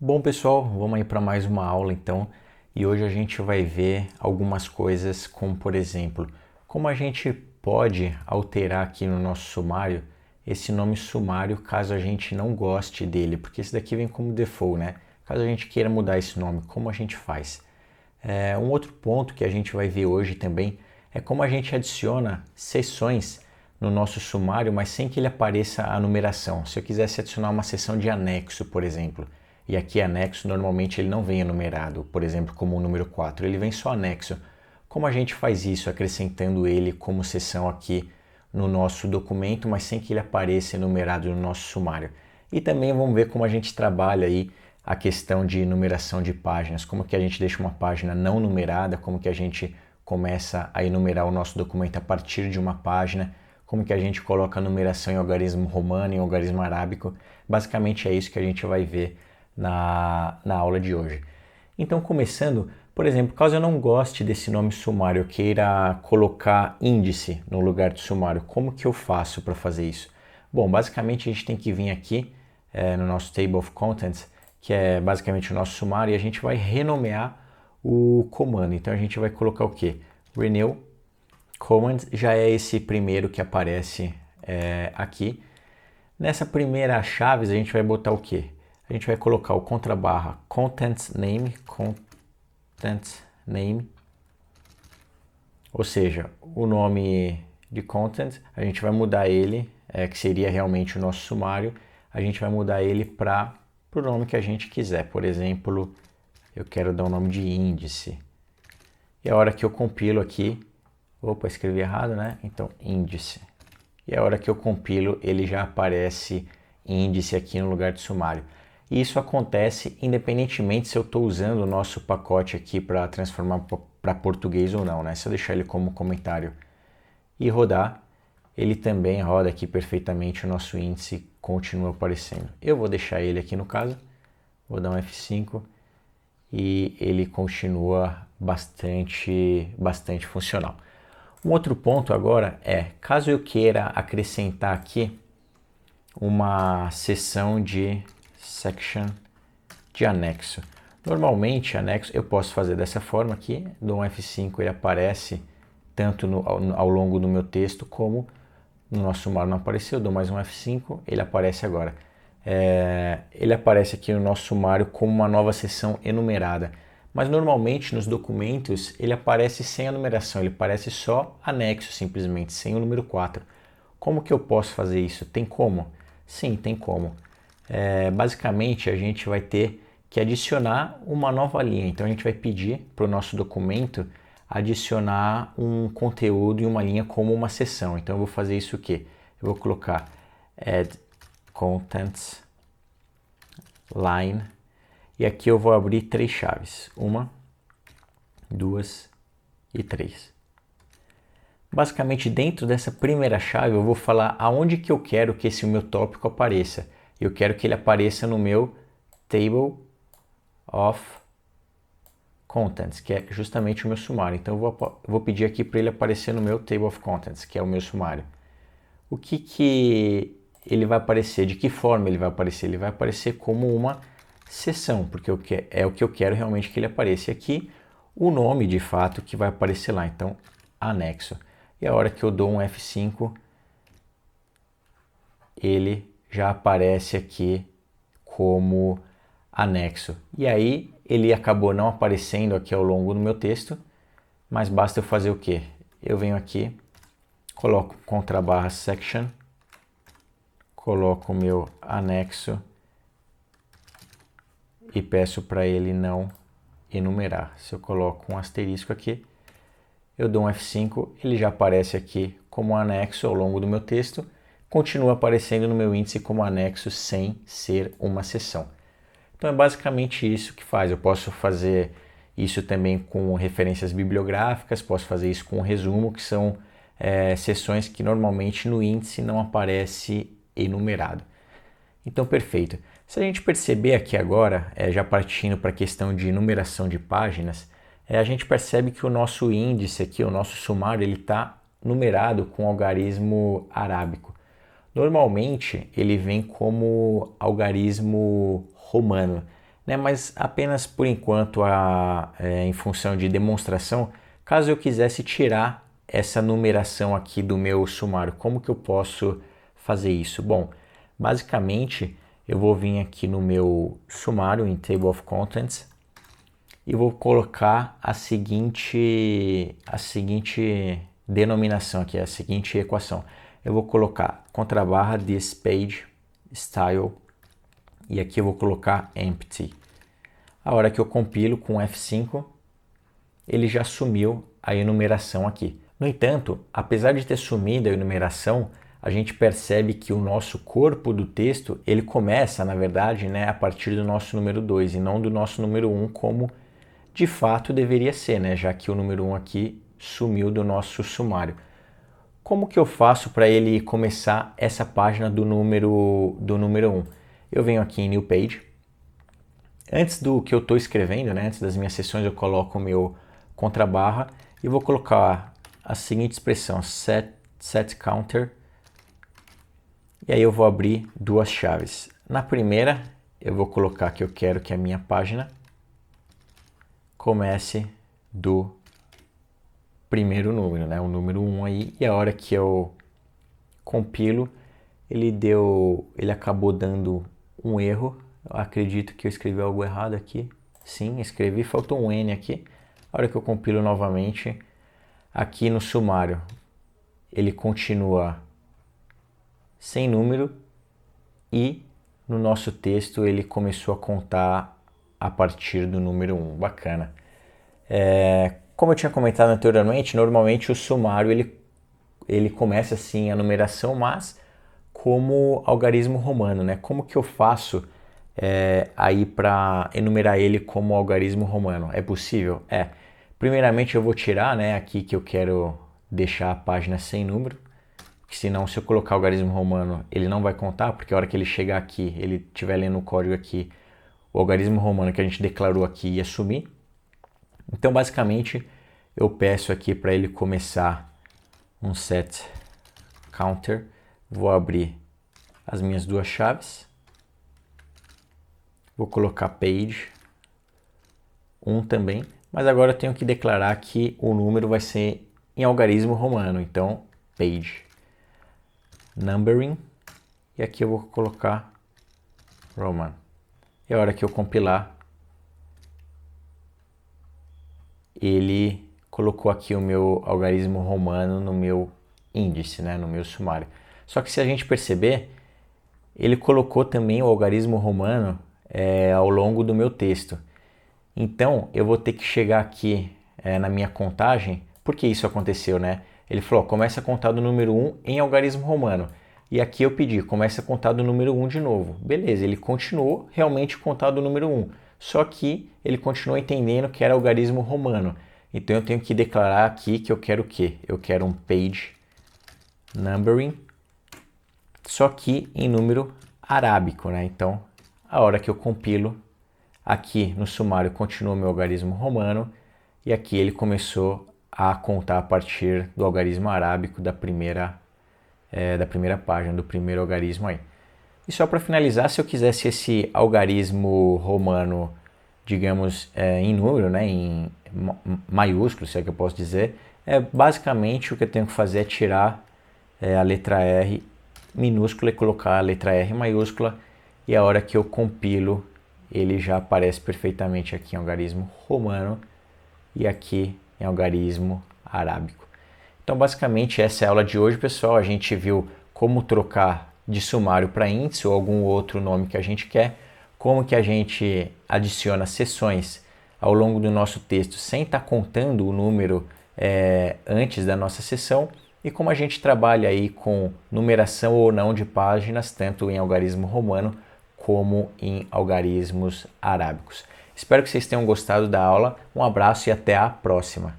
Bom pessoal, vamos aí para mais uma aula então, e hoje a gente vai ver algumas coisas como, por exemplo, como a gente pode alterar aqui no nosso sumário esse nome sumário caso a gente não goste dele, porque esse daqui vem como default, né? Caso a gente queira mudar esse nome, como a gente faz? Um outro ponto que a gente vai ver hoje também é como a gente adiciona seções no nosso sumário, mas sem que ele apareça a numeração. Se eu quisesse adicionar uma seção de anexo, por exemplo, e aqui anexo normalmente ele não vem enumerado, por exemplo, como o número 4, ele vem só anexo. Como a gente faz isso acrescentando ele como seção aqui no nosso documento, mas sem que ele apareça enumerado no nosso sumário? E também vamos ver como a gente trabalha aí a questão de numeração de páginas, como que a gente deixa uma página não numerada, como que a gente começa a enumerar o nosso documento a partir de uma página, como que a gente coloca a numeração em algarismo romano, em algarismo arábico. Basicamente é isso que a gente vai ver na aula de hoje. Então, começando, por exemplo, caso eu não goste desse nome sumário, eu queira colocar índice no lugar de sumário, como que eu faço para fazer isso? Bom, basicamente a gente tem que vir aqui no nosso Table of Contents, que é basicamente o nosso sumário, e a gente vai renomear o comando. Então a gente vai colocar o que? Renew Command já é esse primeiro que aparece aqui. Nessa primeira chave a gente vai botar o que? A gente vai colocar o contrabarra content name, ou seja, o nome de content, a gente vai mudar ele, que seria realmente o nosso sumário, a gente vai mudar ele para o nome que a gente quiser. Por exemplo, eu quero dar o nome de índice. E a hora que eu compilo aqui, opa, escrevi errado, né? Então, índice. E a hora que eu compilo, ele já aparece índice aqui no lugar de sumário. E isso acontece independentemente se eu estou usando o nosso pacote aqui para transformar para português ou não, né? Se eu deixar ele como comentário e rodar, ele também roda aqui perfeitamente, o nosso índice continua aparecendo. Eu vou deixar ele aqui no caso, vou dar um F5 e ele continua bastante funcional. Um outro ponto agora é, caso eu queira acrescentar aqui uma seção de section de anexo. Normalmente, anexo eu posso fazer dessa forma aqui, dou um F5, ele aparece tanto ao longo do meu texto como no nosso sumário não apareceu, dou mais um F5, ele aparece agora. Ele aparece aqui no nosso sumário como uma nova seção enumerada. Mas normalmente nos documentos ele aparece sem a numeração, ele aparece só anexo simplesmente, sem o número 4. Como que eu posso fazer isso? Tem como? Sim, tem como. Basicamente a gente vai ter que adicionar uma nova linha. Então a gente vai pedir para o nosso documento adicionar um conteúdo e uma linha como uma seção. Então eu vou fazer isso o quê? Eu vou colocar add contents line e aqui eu vou abrir 3 chaves, 1, 2 e 3. Basicamente dentro dessa primeira chave eu vou falar aonde que eu quero que esse meu tópico apareça. Eu quero que ele apareça no meu Table of Contents, que é justamente o meu sumário. Então eu vou pedir aqui para ele aparecer no meu Table of Contents, que é o meu sumário. O que ele vai aparecer? De que forma ele vai aparecer? Ele vai aparecer como uma seção, porque é o que eu quero realmente que ele apareça. E aqui o nome de fato que vai aparecer lá, então anexo. E a hora que eu dou um F5, ele já aparece aqui como anexo. E aí ele acabou não aparecendo aqui ao longo do meu texto, mas basta eu fazer o quê? Eu venho aqui, coloco contrabarra section, coloco o meu anexo e peço para ele não enumerar. Se eu coloco um asterisco aqui, eu dou um F5, ele já aparece aqui como anexo ao longo do meu texto, continua aparecendo no meu índice como anexo sem ser uma seção. Então é basicamente isso que faz. Eu posso fazer isso também com referências bibliográficas, posso fazer isso com resumo, que são seções que normalmente no índice não aparece enumerado. Então, perfeito. Se a gente perceber aqui agora, já partindo para a questão de numeração de páginas, a gente percebe que o nosso índice aqui, o nosso sumário, ele está numerado com algarismo arábico. Normalmente ele vem como algarismo romano. né? Mas apenas por enquanto, em função de demonstração, caso eu quisesse tirar essa numeração aqui do meu sumário, como que eu posso fazer isso? Bom, basicamente eu vou vir aqui no meu sumário, em Table of Contents, e vou colocar a seguinte denominação aqui, a seguinte equação. Eu vou colocar contrabarra this page style e aqui eu vou colocar empty. A hora que eu compilo com F5, ele já sumiu a enumeração aqui. No entanto, apesar de ter sumido a enumeração, a gente percebe que o nosso corpo do texto, ele começa, na verdade, né, a partir do nosso número 2 e não do nosso número 1, como de fato deveria ser, né, já que o número 1 aqui sumiu do nosso sumário. Como que eu faço para ele começar essa página do número 1? Eu venho aqui em New Page. Antes do que eu estou escrevendo, né, antes das minhas sessões, eu coloco o meu contrabarra e vou colocar a seguinte expressão, set counter, e aí eu vou abrir duas chaves. Na primeira, eu vou colocar que eu quero que a minha página comece do primeiro número, né, o número 1 aí, e a hora que eu compilo, ele acabou dando um erro. Eu acredito que eu escrevi algo errado aqui. Sim, escrevi, faltou um N aqui. A hora que eu compilo novamente, aqui no sumário, ele continua sem número e no nosso texto ele começou a contar a partir do número 1. Bacana. Como eu tinha comentado anteriormente, normalmente o sumário ele começa assim a numeração, mas como algarismo romano, né? Como que eu faço aí para enumerar ele como algarismo romano? É possível? Primeiramente eu vou tirar, né, aqui que eu quero deixar a página sem número, porque senão se eu colocar algarismo romano ele não vai contar, porque a hora que ele chegar aqui, ele estiver lendo o código aqui, o algarismo romano que a gente declarou aqui ia sumir. Então basicamente eu peço aqui para ele começar um set counter, vou abrir as minhas duas chaves, vou colocar page 1 também, mas agora eu tenho que declarar que o número vai ser em algarismo romano, então page numbering, e aqui eu vou colocar Roman. E a hora que eu compilar, ele colocou aqui o meu algarismo romano no meu índice, né, no meu sumário. Só que se a gente perceber, ele colocou também o algarismo romano ao longo do meu texto. Então, eu vou ter que chegar aqui na minha contagem. Por que isso aconteceu, né? Ele falou, começa a contar do número 1 em algarismo romano. E aqui eu pedi, começa a contar do número 1 de novo. Beleza, ele continuou realmente contar do número 1. Só que ele continuou entendendo que era algarismo romano. Então, eu tenho que declarar aqui que eu quero o quê? Eu quero um page numbering, só que em número arábico, né? Então, a hora que eu compilo, aqui no sumário continua o meu algarismo romano e aqui ele começou a contar a partir do algarismo arábico da primeira página, do primeiro algarismo aí. E só para finalizar, se eu quisesse esse algarismo romano, digamos, em número, né, em maiúsculo, se é que eu posso dizer, basicamente o que eu tenho que fazer é tirar a letra R minúscula e colocar a letra R maiúscula, e a hora que eu compilo, ele já aparece perfeitamente aqui em algarismo romano e aqui em algarismo arábico. Então, basicamente, essa é a aula de hoje, pessoal. A gente viu como trocar de sumário para índice ou algum outro nome que a gente quer, como que a gente adiciona seções ao longo do nosso texto sem estar contando o número antes da nossa seção, e como a gente trabalha aí com numeração ou não de páginas, tanto em algarismo romano como em algarismos arábicos. Espero que vocês tenham gostado da aula. Um abraço e até a próxima!